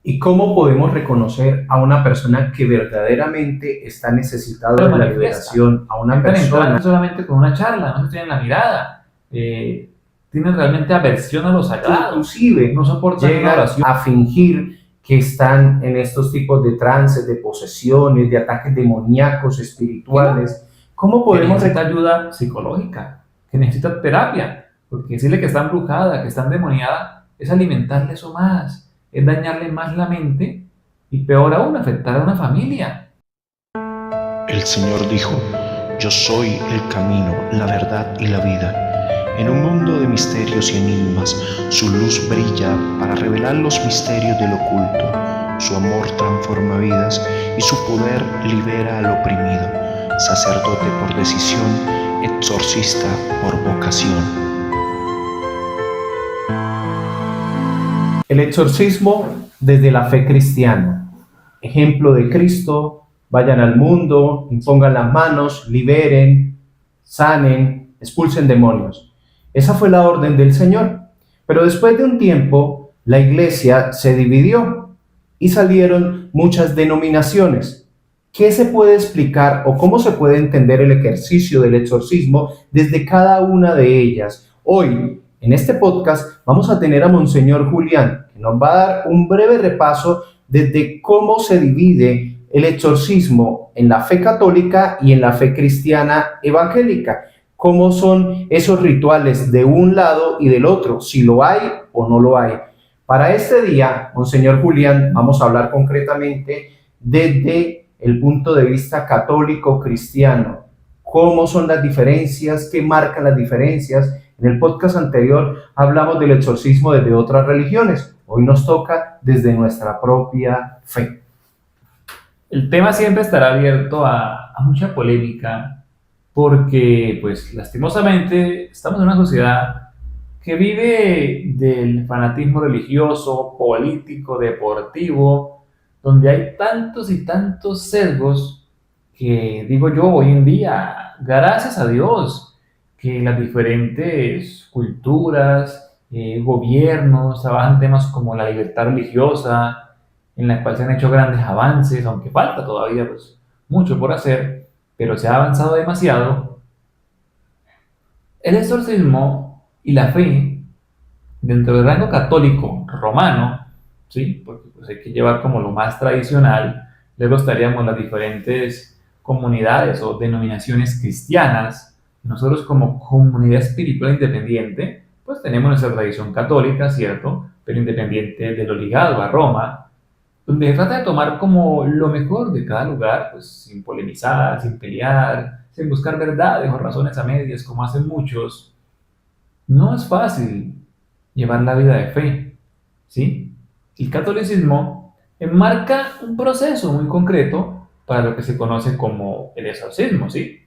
¿Y cómo podemos reconocer a una persona que verdaderamente está necesitada de la liberación? A una persona solamente con una charla, no se tienen la mirada, tienen realmente aversión a lo que sagrado, inclusive no soportan una llegan oración. a fingir que están en estos tipos de trances, de posesiones, de ataques demoníacos, espirituales. ¿Cómo Que podemos necesita ayuda psicológica, que necesita terapia, porque decirle que está embrujada, que está endemoniada, es alimentarle eso más, es dañarle más la mente y peor aún, afectar a una familia. El Señor dijo: yo soy el camino, la verdad y la vida. En un mundo de misterios y enigmas, su luz brilla para revelar los misterios del oculto. Su amor transforma vidas y su poder libera al oprimido. Sacerdote por decisión, exorcista por vocación. El exorcismo desde la fe cristiana? Ejemplo de Cristo: vayan al mundo, impongan las manos, liberen, sanen, expulsen demonios. Esa fue la orden del Señor. Pero después de un tiempo, la iglesia se dividió y salieron muchas denominaciones. ¿Qué se puede explicar o cómo se puede entender el ejercicio del exorcismo desde cada una de ellas? Hoy, en este podcast, vamos a tener a Monseñor Julián, que nos va a dar un breve repaso desde cómo se divide el exorcismo en la fe católica y en la fe cristiana evangélica. Cómo son esos rituales de un lado y del otro, si lo hay o no lo hay. Para este día, Monseñor Julián, vamos a hablar concretamente desde el punto de vista católico cristiano. ¿Cómo son las diferencias? ¿Qué marcan las diferencias? En el podcast anterior hablamos del exorcismo desde otras religiones. Hoy nos toca desde nuestra propia fe. El tema siempre estará abierto a mucha polémica porque, pues, lastimosamente estamos en una sociedad que vive del fanatismo religioso, político, deportivo, donde hay tantos y tantos sesgos que, digo yo, hoy en día, gracias a Dios, que las diferentes culturas, gobiernos trabajan temas como la libertad religiosa, en la cual se han hecho grandes avances, aunque falta todavía pues, mucho por hacer, pero se ha avanzado demasiado. El exorcismo y la fe, dentro del rango católico romano, ¿sí? Porque pues, hay que llevar como lo más tradicional, luego estaríamos las diferentes comunidades o denominaciones cristianas. Nosotros como comunidad espiritual independiente, pues tenemos nuestra tradición católica, ¿cierto? Pero independiente de lo ligado a Roma, donde se trata de tomar como lo mejor de cada lugar, pues sin polemizar, sin pelear, sin buscar verdades o razones a medias como hacen muchos. No es fácil llevar la vida de fe, ¿sí? El catolicismo enmarca un proceso muy concreto para lo que se conoce como el exorcismo, ¿sí?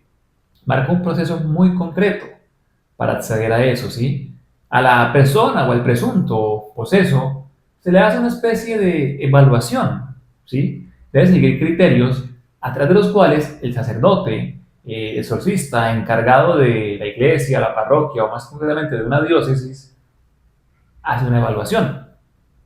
Marca un proceso muy concreto para acceder a eso, ¿sí? A la persona o al presunto poseso se le hace una especie de evaluación, ¿sí? Debe seguir criterios a través de los cuales el sacerdote, exorcista, encargado de la iglesia, la parroquia o más concretamente de una diócesis, hace una evaluación,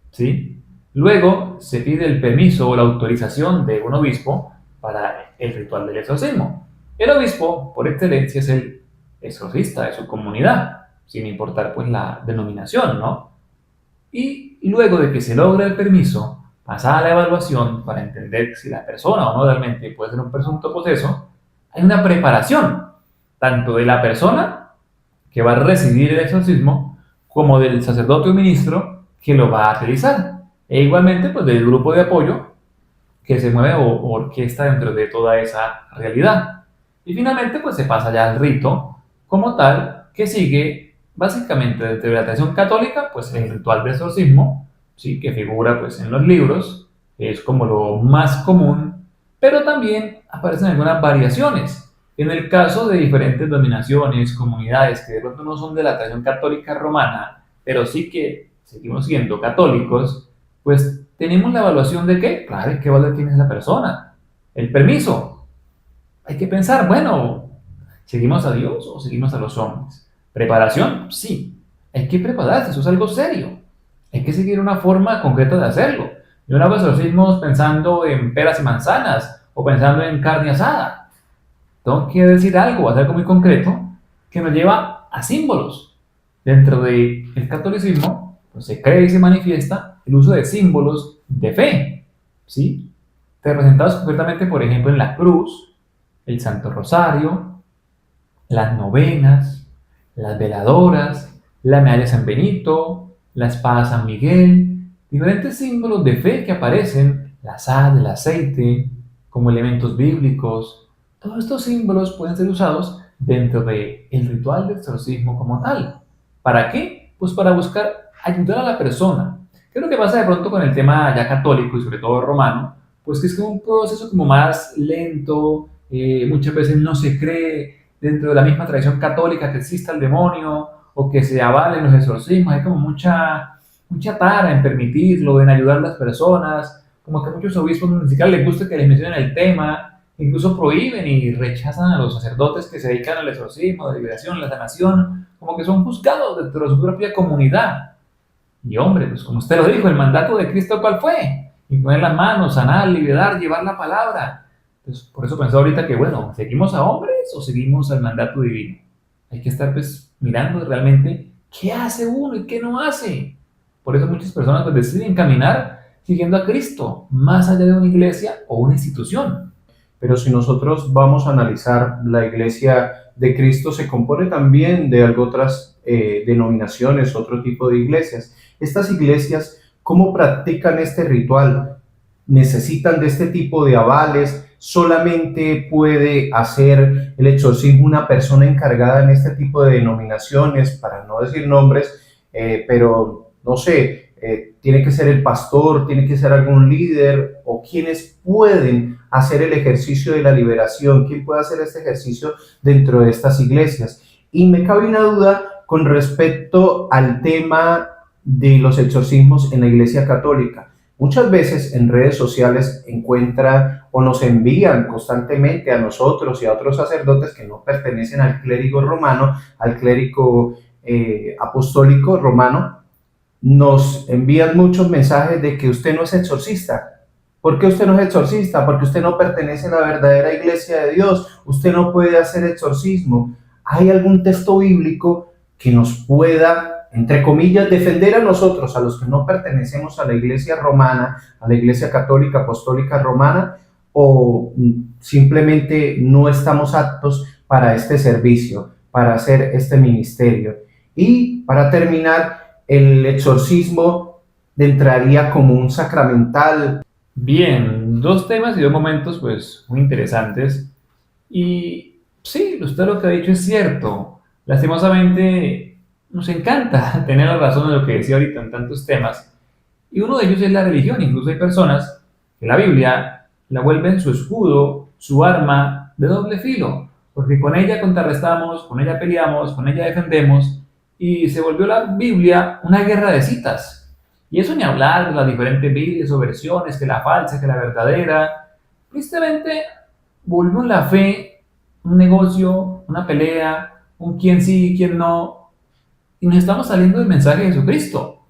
¿sí? Luego se pide el permiso o la autorización de un obispo para el ritual del exorcismo. El obispo, por excelencia, es el exorcista de su comunidad, sin importar pues la denominación, ¿no? Y luego de que se logra el permiso, pasa a la evaluación para entender si la persona o no realmente puede ser un presunto poseso, hay una preparación, tanto de la persona que va a recibir el exorcismo, como del sacerdote o ministro que lo va a realizar. E igualmente, pues del grupo de apoyo que se mueve o orquesta dentro de toda esa realidad. Y finalmente, pues se pasa ya al rito como tal, que sigue básicamente dentro de la tradición católica, pues el ritual de exorcismo, ¿sí? Que figura pues en los libros, que es como lo más común, pero también aparecen algunas variaciones. En el caso de diferentes dominaciones, comunidades que de pronto no son de la tradición católica romana, pero sí que seguimos siendo católicos, pues tenemos la evaluación de qué, claro, qué valor tiene la persona, el permiso. Hay que pensar, bueno, ¿seguimos a Dios o seguimos a los hombres? ¿Preparación? Sí. Hay que prepararse, eso es algo serio. Hay que seguir una forma concreta de hacerlo. Yo no hago exorcismos pensando en peras y manzanas o pensando en carne asada. Tengo que decir algo, hacer algo muy concreto que nos lleva a símbolos. Dentro del catolicismo pues se cree y se manifiesta el uso de símbolos de fe, ¿sí? Representados concretamente, por ejemplo, en la cruz, el Santo Rosario, las novenas, las veladoras, la medalla de San Benito, la espada de San Miguel, diferentes símbolos de fe que aparecen, la sal, el aceite, como elementos bíblicos. Todos estos símbolos pueden ser usados dentro del ritual del exorcismo como tal. ¿Para qué? Pues para buscar ayudar a la persona. ¿Qué es lo que pasa de pronto con el tema ya católico y sobre todo romano? Pues que es como un proceso como más lento, muchas veces no se cree dentro de la misma tradición católica que exista el demonio o que se avalen los exorcismos. Hay como mucha tara en permitirlo, en ayudar a las personas, como que a muchos obispos ni siquiera les gusta que les mencionen el tema, incluso prohíben y rechazan a los sacerdotes que se dedican al exorcismo, a la liberación, a la sanación, como que son juzgados dentro de su propia comunidad. Y hombre, pues como usted lo dijo, el mandato de Cristo, ¿cuál fue? Imponer las manos, sanar, liberar, llevar la palabra. Entonces, por eso pensé ahorita que, bueno, ¿seguimos a hombres o seguimos al mandato divino? Hay que estar, pues, mirando realmente qué hace uno y qué no hace. Por eso muchas personas pues, deciden caminar siguiendo a Cristo, más allá de una iglesia o una institución. Pero si nosotros vamos a analizar, la iglesia de Cristo se compone también de otras denominaciones, otro tipo de iglesias. Estas iglesias, ¿cómo practican este ritual? ¿Necesitan de este tipo de avales? ¿Solamente puede hacer el exorcismo una persona encargada en este tipo de denominaciones, para no decir nombres, pero no sé, tiene que ser el pastor, tiene que ser algún líder, o quienes pueden hacer el ejercicio de la liberación? ¿Quién puede hacer este ejercicio dentro de estas iglesias? Y me cabe una duda con respecto al tema de los exorcismos en la Iglesia Católica. Muchas veces en redes sociales encuentran o nos envían constantemente a nosotros y a otros sacerdotes que no pertenecen al clérigo romano, al clérigo apostólico romano, nos envían muchos mensajes de que usted no es exorcista. ¿Por qué usted no es exorcista? Porque usted no pertenece a la verdadera iglesia de Dios. Usted no puede hacer exorcismo. ¿Hay algún texto bíblico que nos pueda, entre comillas, defender a nosotros, a los que no pertenecemos a la iglesia romana, a la iglesia católica apostólica romana, o simplemente no estamos aptos para este servicio, para hacer este ministerio? Y para terminar, el exorcismo entraría como un sacramental. Bien, dos temas y dos momentos pues muy interesantes. Y sí, usted lo que ha dicho es cierto. Lastimosamente nos encanta tener la razón en lo que decía ahorita en tantos temas. Y uno de ellos es la religión. Incluso hay personas que la Biblia la vuelven su escudo, su arma de doble filo. Porque con ella contrarrestamos, con ella peleamos, con ella defendemos. Y se volvió la Biblia una guerra de citas. Y eso ni hablar de las diferentes Biblias o versiones, que la falsa, que la verdadera. Tristemente, volvió la fe un negocio, una pelea, un quién sí, quién no. Y nos estamos saliendo del mensaje de Jesucristo.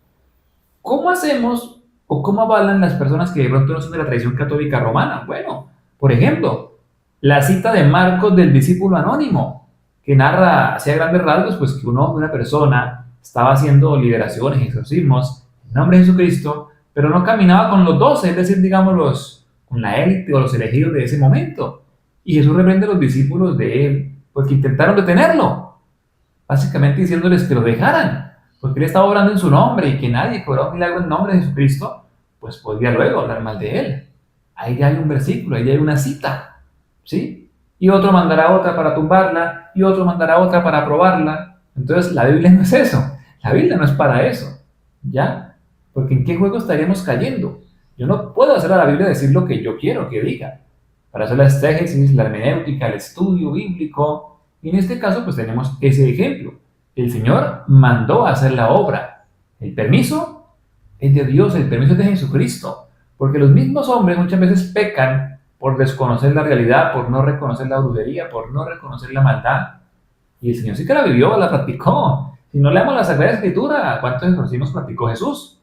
¿Cómo hacemos o cómo avalan las personas que de pronto no son de la tradición católica romana? Bueno, por ejemplo, la cita de Marcos del discípulo anónimo, que narra, hacia grandes rasgos, pues que una persona estaba haciendo liberaciones y exorcismos en nombre de Jesucristo, pero no caminaba con los 12, es decir, digamos, con la élite o los elegidos de ese momento. Y Jesús reprende a los discípulos de él, porque intentaron detenerlo, básicamente diciéndoles que lo dejaran, porque él estaba obrando en su nombre y que nadie cobraba un milagro en nombre de Jesucristo, pues podría luego hablar mal de él. Ahí ya hay un versículo, ahí ya hay una cita, ¿sí? Y otro mandará otra para tumbarla, y otro mandará otra para aprobarla. Entonces la Biblia no es eso, la Biblia no es para eso, ¿ya? Porque ¿en qué juego estaríamos cayendo? Yo no puedo hacer a la Biblia decir lo que yo quiero que diga. Para hacer la exégesis, la hermenéutica, el estudio bíblico, y en este caso pues tenemos ese ejemplo. El Señor mandó a hacer la obra. El permiso es de Dios, el permiso es de Jesucristo, porque los mismos hombres muchas veces pecan por desconocer la realidad, por no reconocer la brujería, por no reconocer la maldad. Y el Señor sí que la vivió, la practicó. Si no leemos la Sagrada Escritura, ¿cuántos exorcismos practicó Jesús?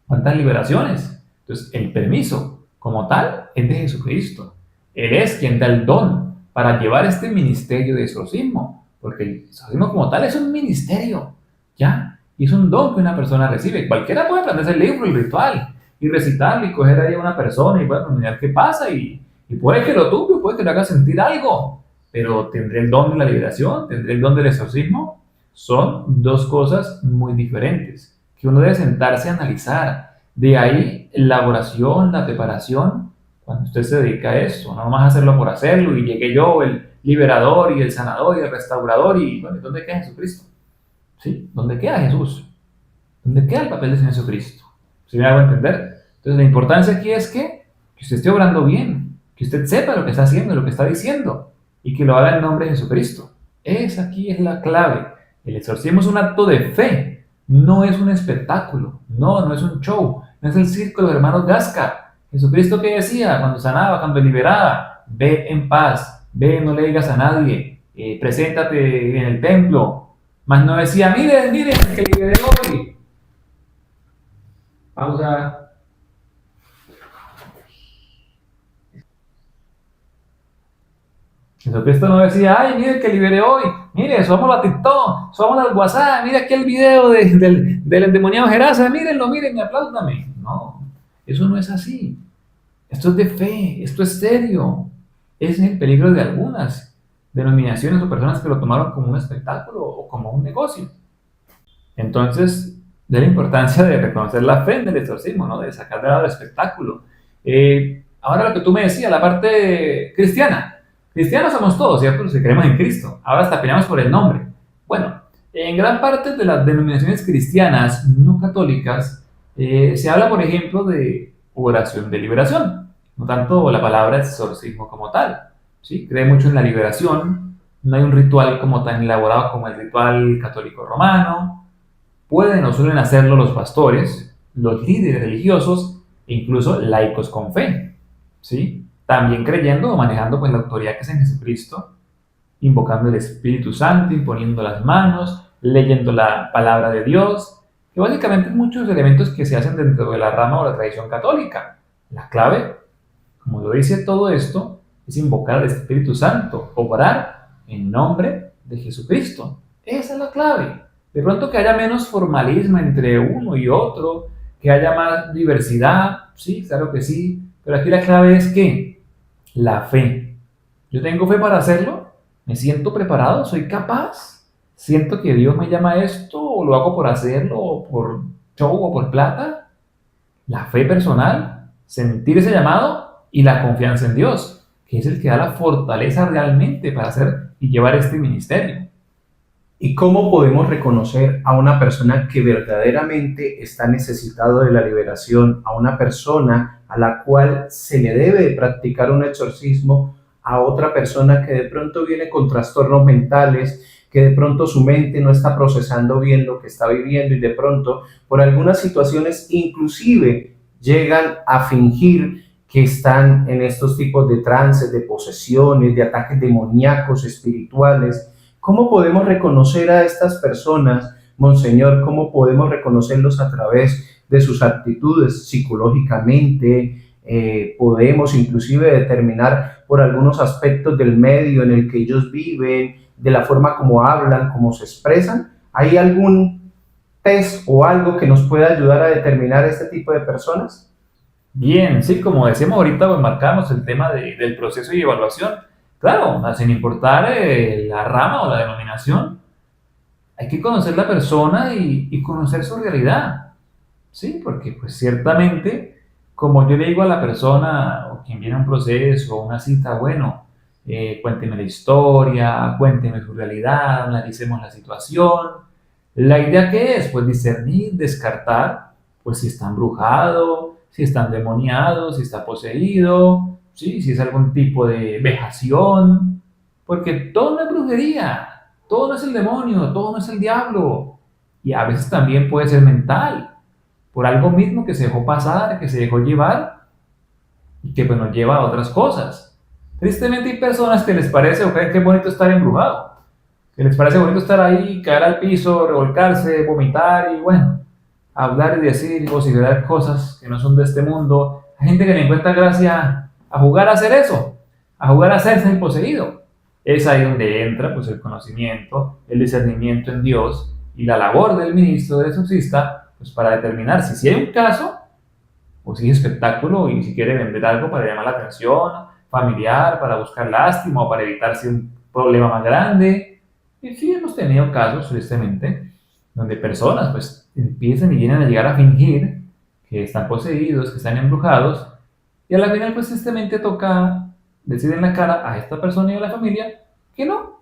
¿Cuántas liberaciones? Entonces, el permiso como tal es de Jesucristo. Él es quien da el don para llevar este ministerio de exorcismo, porque el exorcismo como tal es un ministerio, ¿ya? Y es un don que una persona recibe. Cualquiera puede aprenderse el libro, el ritual, y recitarlo y coger ahí a una persona y bueno, mirar qué pasa y puede que lo tumbe, puede que le haga sentir algo, pero tendré el don de la liberación, tendré el don del exorcismo. Son dos cosas muy diferentes que uno debe sentarse a analizar. De ahí la oración, la preparación, cuando usted se dedica a esto, no más hacerlo por hacerlo y llegué yo, el liberador y el sanador y el restaurador y bueno, ¿dónde queda Jesucristo? ¿Sí? ¿Dónde queda Jesús? ¿Dónde queda el papel de Señor Jesucristo? ¿Sí me hago entender? Entonces la importancia aquí es que usted esté obrando bien, que usted sepa lo que está haciendo, lo que está diciendo y que lo haga en nombre de Jesucristo. Esa aquí es la clave. El exorcismo es un acto de fe, no es un espectáculo, no es un show, no es el circo de los hermanos Gasca. Jesucristo, ¿qué decía cuando sanaba, cuando liberaba? Ve en paz, ve, no le digas a nadie, preséntate en el templo. Mas no decía, miren, que liberé hoy. Pausa. Jesucristo no decía, ay, mire que liberé hoy, mire, somos la TikTok, somos el WhatsApp, mire aquí el video del endemoniado Gerasa, mírenlo, miren, apláudame. No, eso no es así. Esto es de fe, esto es serio. Ese es el peligro de algunas denominaciones o personas que lo tomaron como un espectáculo o como un negocio. Entonces, de la importancia de reconocer la fe en el exorcismo, ¿no? De sacar de lado el espectáculo. Ahora lo que tú me decías, la parte cristiana. Cristianos somos todos, ¿cierto? Si creemos en Cristo. Ahora hasta peleamos por el nombre. Bueno, en gran parte de las denominaciones cristianas no católicas se habla, por ejemplo, de oración de liberación. No tanto la palabra exorcismo como tal. ¿Sí? Cree mucho en la liberación. No hay un ritual como tan elaborado como el ritual católico romano. Pueden o suelen hacerlo los pastores, los líderes religiosos e incluso laicos con fe. ¿Sí? También creyendo o manejando pues la autoridad que es en Jesucristo, invocando el Espíritu Santo, imponiendo las manos, leyendo la palabra de Dios, que básicamente muchos elementos que se hacen dentro de la rama o la tradición católica. La clave, como lo dice todo esto, es invocar al Espíritu Santo, obrar en nombre de Jesucristo. Esa es la clave. De pronto que haya menos formalismo entre uno y otro, que haya más diversidad, sí, claro que sí, pero aquí la clave es que la fe. Yo tengo fe para hacerlo, me siento preparado, soy capaz, siento que Dios me llama a esto, o lo hago por hacerlo, o por show, o por plata. La fe personal, sentir ese llamado y la confianza en Dios, que es el que da la fortaleza realmente para hacer y llevar este ministerio. ¿Y cómo podemos reconocer a una persona que verdaderamente está necesitado de la liberación, a una persona a la cual se le debe de practicar un exorcismo, a otra persona que de pronto viene con trastornos mentales, que de pronto su mente no está procesando bien lo que está viviendo y de pronto por algunas situaciones inclusive llegan a fingir que están en estos tipos de trances, de posesiones, de ataques demoníacos espirituales? ¿Cómo podemos reconocer a estas personas, Monseñor? ¿Cómo podemos reconocerlos a través de sus actitudes psicológicamente? Podemos inclusive determinar por algunos aspectos del medio en el que ellos viven, de la forma como hablan, cómo se expresan. ¿Hay algún test o algo que nos pueda ayudar a determinar este tipo de personas? Bien, sí, como decíamos ahorita, pues marcamos el tema del proceso y evaluación. Claro, sin importar la rama o la denominación, hay que conocer la persona y conocer su realidad, ¿sí? Porque pues ciertamente, como yo le digo a la persona o quien viene a un proceso o una cita, bueno, cuénteme la historia, cuénteme su realidad, analicemos la situación. ¿La idea qué es? Pues discernir, descartar, pues si está embrujado, si está endemoniado, si está poseído, ¿sí? Si es algún tipo de vejación, porque todo no es brujería, todo no es el demonio, todo no es el diablo, y a veces también puede ser mental, por algo mismo que se dejó pasar, que se dejó llevar, y que pues nos lleva a otras cosas. Tristemente hay personas que les parece o creen que es bonito estar embrujado, que les parece bonito estar ahí, caer al piso, revolcarse, vomitar, y bueno, hablar y decir y vociferar cosas que no son de este mundo. Hay gente que le encuentra gracia a jugar a hacer eso, a jugar a hacerse el poseído. Es ahí donde entra pues el conocimiento, el discernimiento en Dios y la labor del ministro, del exorcista, pues para determinar si hay un caso o si es espectáculo y si quiere vender algo para llamar la atención familiar, para buscar lástima o para evitarse un problema más grande. Y sí hemos tenido casos, tristemente, donde personas pues empiezan y vienen a llegar a fingir que están poseídos, que están embrujados, y a la final pues tristemente toca decir en la cara a esta persona y a la familia que no,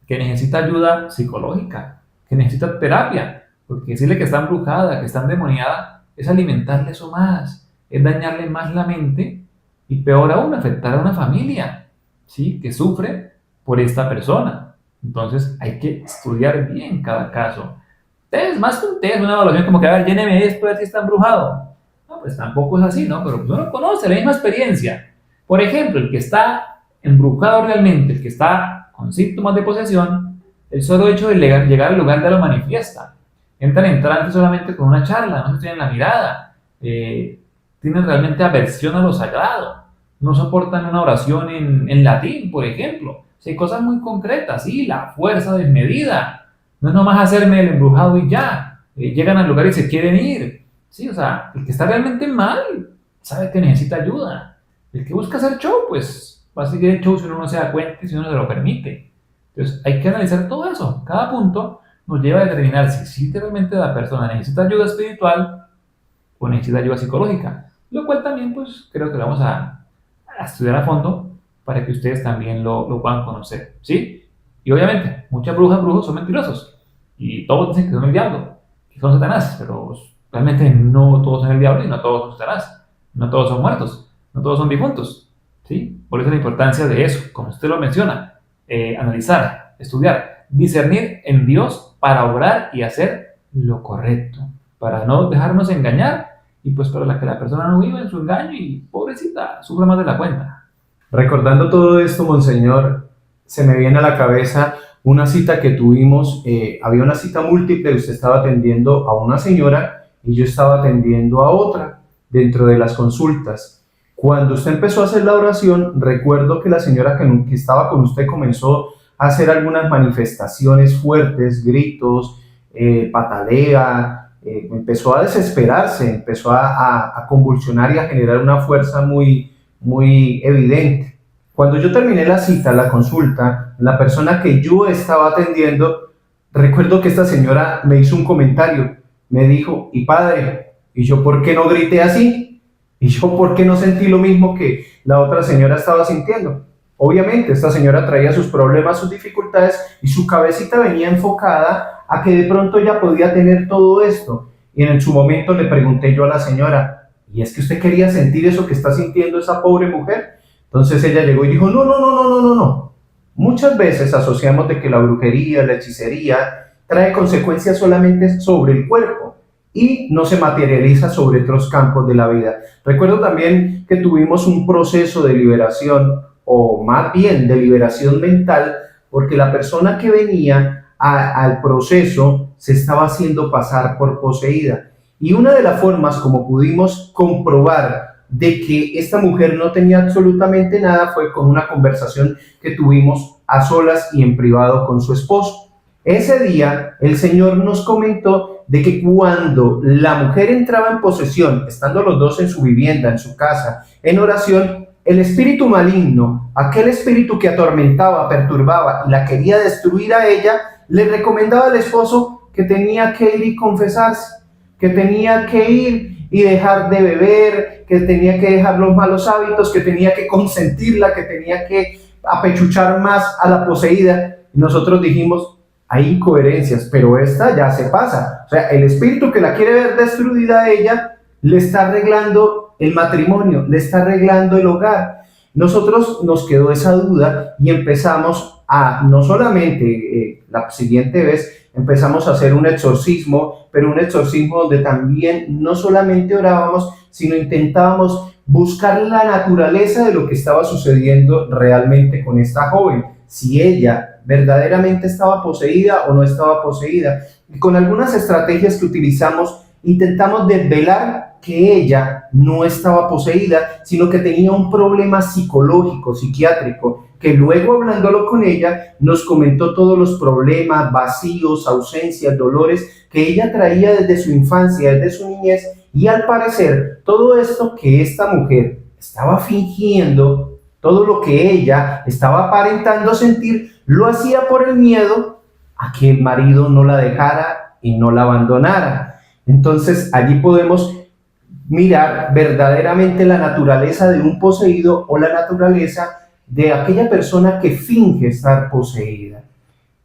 que necesita ayuda psicológica, que necesita terapia, porque decirle que está embrujada, que está endemoniada, es alimentarle eso más, es dañarle más la mente y peor aún afectar a una familia, ¿sí? Que sufre por esta persona. Entonces hay que estudiar bien cada caso. Test, más que un test, una evaluación como que, a ver, lléneme esto, a ver si está embrujado. No, pues tampoco es así, ¿no? Pero pues uno conoce la misma experiencia. Por ejemplo, el que está embrujado realmente, el que está con síntomas de posesión, el solo hecho de llegar al lugar ya lo manifiesta. Entran en trance solamente con una charla, no se tienen la mirada, tienen realmente aversión a lo sagrado, no soportan una oración en latín, por ejemplo. O sea, hay cosas muy concretas, sí, la fuerza desmedida. No es nomás hacerme el embrujado y ya. Llegan al lugar y se quieren ir. Sí, o sea, el que está realmente mal sabe que necesita ayuda. El que busca hacer show, pues va a seguir el show si uno no se da cuenta y si uno se lo permite. Entonces, hay que analizar todo eso. Cada punto nos lleva a determinar si realmente la persona necesita ayuda espiritual o necesita ayuda psicológica. Lo cual también, pues, creo que lo vamos a estudiar a fondo para que ustedes también lo puedan conocer, ¿sí? Y obviamente, muchas brujas, brujos son mentirosos. Y todos dicen que son el diablo, que son Satanás, pero realmente no todos son el diablo y no todos son Satanás. No todos son muertos, no todos son difuntos, ¿sí? Por eso la importancia de eso, como usted lo menciona, analizar, estudiar, discernir en Dios para obrar y hacer lo correcto, para no dejarnos engañar y pues para que la persona no viva en su engaño y pobrecita, sufra más de la cuenta. Recordando todo esto, Monseñor, se me viene a la cabeza una cita que tuvimos. Había una cita múltiple, usted estaba atendiendo a una señora y yo estaba atendiendo a otra dentro de las consultas. Cuando usted empezó a hacer la oración, recuerdo que la señora que estaba con usted comenzó a hacer algunas manifestaciones fuertes, gritos, patalea, empezó a desesperarse, empezó a convulsionar y a generar una fuerza muy, muy evidente. Cuando yo terminé la cita, la consulta, la persona que yo estaba atendiendo, recuerdo que esta señora me hizo un comentario, me dijo, ¿y padre? ¿Y yo por qué no grité así? ¿Y yo por qué no sentí lo mismo que la otra señora estaba sintiendo? Obviamente, esta señora traía sus problemas, sus dificultades y su cabecita venía enfocada a que de pronto ella podía tener todo esto. Y en su momento le pregunté yo a la señora, ¿y es que usted quería sentir eso que está sintiendo esa pobre mujer? Entonces ella llegó y dijo, no. Muchas veces asociamos de que la brujería, la hechicería, trae consecuencias solamente sobre el cuerpo y no se materializa sobre otros campos de la vida. Recuerdo también que tuvimos un proceso de liberación, o más bien de liberación mental, porque la persona que venía al proceso se estaba haciendo pasar por poseída. Y una de las formas como pudimos comprobar de que esta mujer no tenía absolutamente nada fue con una conversación que tuvimos a solas y en privado con su esposo. Ese día el Señor nos comentó de que cuando la mujer entraba en posesión, estando los dos en su vivienda, en su casa, en oración, el espíritu maligno, aquel espíritu que atormentaba, perturbaba y la quería destruir a ella, le recomendaba al esposo que tenía que ir y confesarse, que tenía que ir y dejar de beber, que tenía que dejar los malos hábitos, que tenía que consentirla, que tenía que apechuchar más a la poseída. Y nosotros dijimos, hay incoherencias, pero esta ya se pasa. O sea, el espíritu que la quiere ver destruida a ella, le está arreglando el matrimonio, le está arreglando el hogar. Nosotros nos quedó esa duda y empezamos a, no solamente la siguiente vez, empezamos a hacer un exorcismo, pero un exorcismo donde también no solamente orábamos, sino intentábamos buscar la naturaleza de lo que estaba sucediendo realmente con esta joven, si ella verdaderamente estaba poseída o no estaba poseída. Y con algunas estrategias que utilizamos intentamos desvelar que ella no estaba poseída, sino que tenía un problema psicológico, psiquiátrico, que luego hablándolo con ella, nos comentó todos los problemas, vacíos, ausencias, dolores que ella traía desde su infancia, desde su niñez, y al parecer todo esto que esta mujer estaba fingiendo, todo lo que ella estaba aparentando sentir, lo hacía por el miedo a que el marido no la dejara y no la abandonara. Entonces allí podemos mirar verdaderamente la naturaleza de un poseído o la naturaleza de aquella persona que finge estar poseída.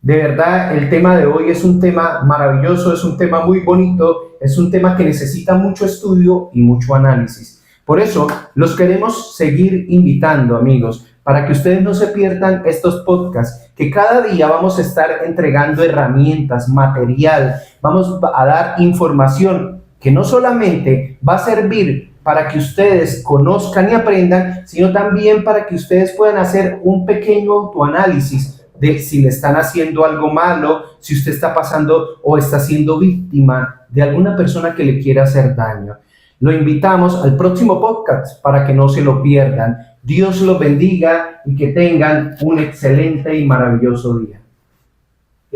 De verdad, el tema de hoy es un tema maravilloso, es un tema muy bonito, es un tema que necesita mucho estudio y mucho análisis. Por eso, los queremos seguir invitando, amigos, para que ustedes no se pierdan estos podcasts, que cada día vamos a estar entregando herramientas, material, vamos a dar información que no solamente va a servir para que ustedes conozcan y aprendan, sino también para que ustedes puedan hacer un pequeño autoanálisis de si le están haciendo algo malo, si usted está pasando o está siendo víctima de alguna persona que le quiera hacer daño. Lo invitamos al próximo podcast para que no se lo pierdan. Dios los bendiga y que tengan un excelente y maravilloso día.